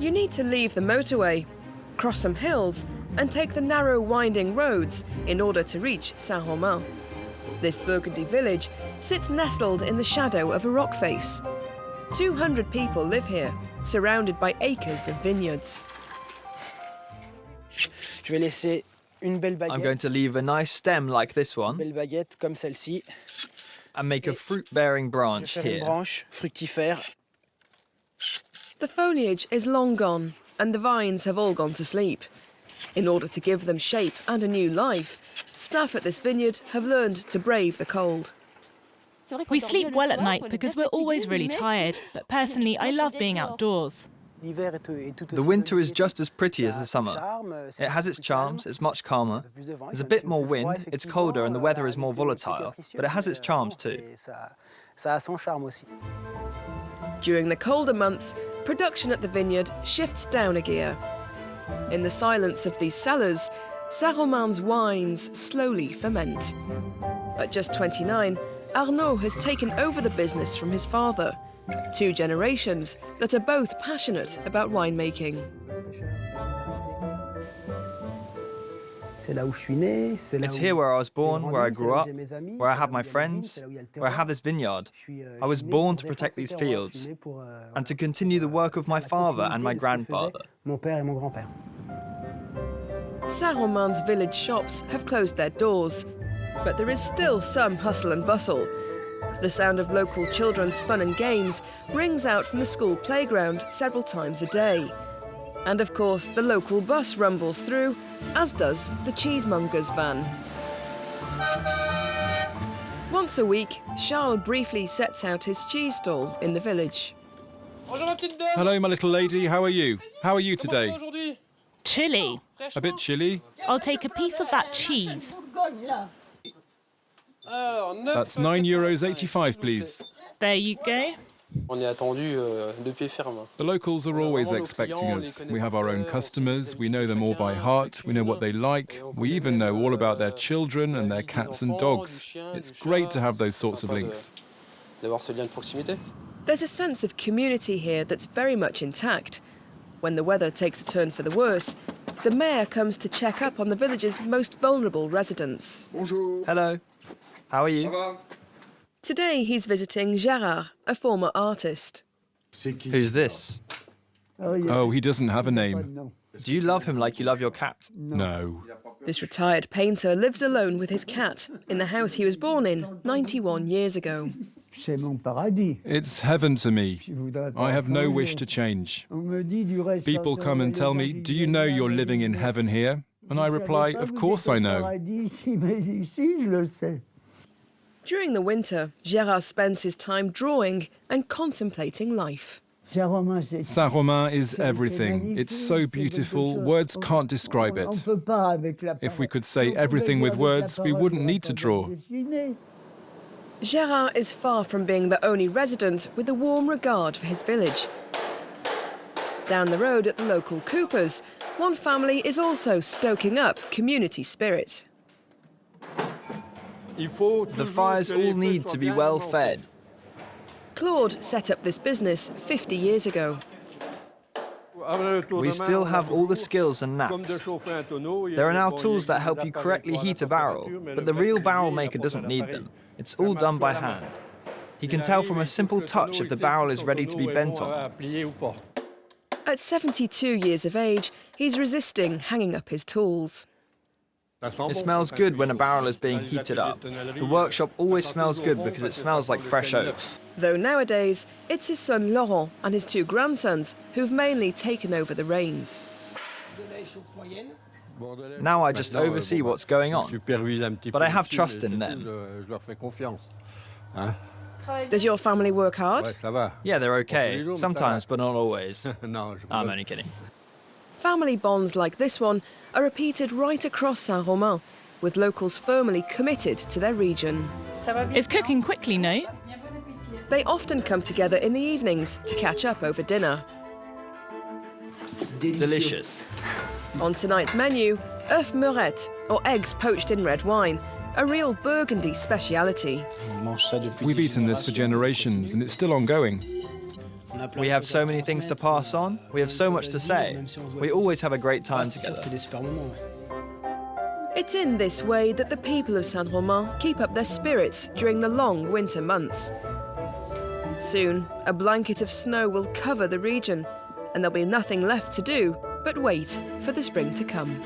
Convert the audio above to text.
You need to leave the motorway, cross some hills, and take the narrow, winding roads in order to reach Saint-Romain. This Burgundy village sits nestled in the shadow of a rock face. 200 people live here, surrounded by acres of vineyards. I'm going to leave a nice stem like this one and make a fruit-bearing branch here. The foliage is long gone and the vines have all gone to sleep. In order to give them shape and a new life, staff at this vineyard have learned to brave the cold. We sleep well at night because we're always really tired, but personally I love being outdoors. The winter is just as pretty as the summer. It has its charms, it's much calmer. There's a bit more wind, it's colder and the weather is more volatile, but it has its charms too. During the colder months, production at the vineyard shifts down a gear. In the silence of these cellars, Saint-Romain's wines slowly ferment. At just 29, Arnaud has taken over the business from his father. 2 generations that are both passionate about winemaking. It's here where I was born, where I grew up, where I have my friends, where I have this vineyard. I was born to protect these fields and to continue the work of my father and my grandfather. Saint-Romain's village shops have closed their doors, but there is still some hustle and bustle. The sound of local children's fun and games rings out from the school playground several times a day. And of course, the local bus rumbles through, as does the cheesemonger's van. Once a week, Charles briefly sets out his cheese stall in the village. Hello, my little lady. How are you? How are you today? Chilly. A bit chilly? I'll take a piece of that cheese. That's €9.85, please. There you go. The locals are always expecting us. We have our own customers, we know them all by heart, we know what they like, we even know all about their children and their cats and dogs. It's great to have those sorts of links. There's a sense of community here that's very much intact. When the weather takes a turn for the worse, the mayor comes to check up on the village's most vulnerable residents. Bonjour. Hello. How are you? Today he's visiting Gérard, a former artist. Who's this? Oh, he doesn't have a name. Do you love him like you love your cat? No. This retired painter lives alone with his cat in the house he was born in 91 years ago. It's heaven to me. I have no wish to change. People come and tell me, do you know you're living in heaven here? And I reply, of course I know. During the winter, Gérard spends his time drawing and contemplating life. Saint-Romain is everything. It's so beautiful, words can't describe it. If we could say everything with words, we wouldn't need to draw. Gérard is far from being the only resident with a warm regard for his village. Down the road at the local Coopers, one family is also stoking up community spirit. The fires all need to be well fed. Claude set up this business 50 years ago. We still have all the skills and knacks. There are now tools that help you correctly heat a barrel, but the real barrel maker doesn't need them. It's all done by hand. He can tell from a simple touch if the barrel is ready to be bent on. At 72 years of age, he's resisting hanging up his tools. It smells good when a barrel is being heated up. The workshop always smells good because it smells like fresh oak. Though nowadays, it's his son Laurent and his 2 grandsons who've mainly taken over the reins. Now I just oversee what's going on, but I have trust in them. Does your family work hard? Yeah, they're okay. Sometimes, but not always. I'm only kidding. Family bonds like this one are repeated right across Saint-Romain, with locals firmly committed to their region. It's cooking quickly, no? They often come together in the evenings to catch up over dinner. Delicious. On tonight's menu, œufs meurette, or eggs poached in red wine, a real Burgundy speciality. We've eaten this for generations and it's still ongoing. We have so many things to pass on. We have so much to say. We always have a great time together. It's in this way that the people of Saint-Romain keep up their spirits during the long winter months. Soon, a blanket of snow will cover the region, and there'll be nothing left to do but wait for the spring to come.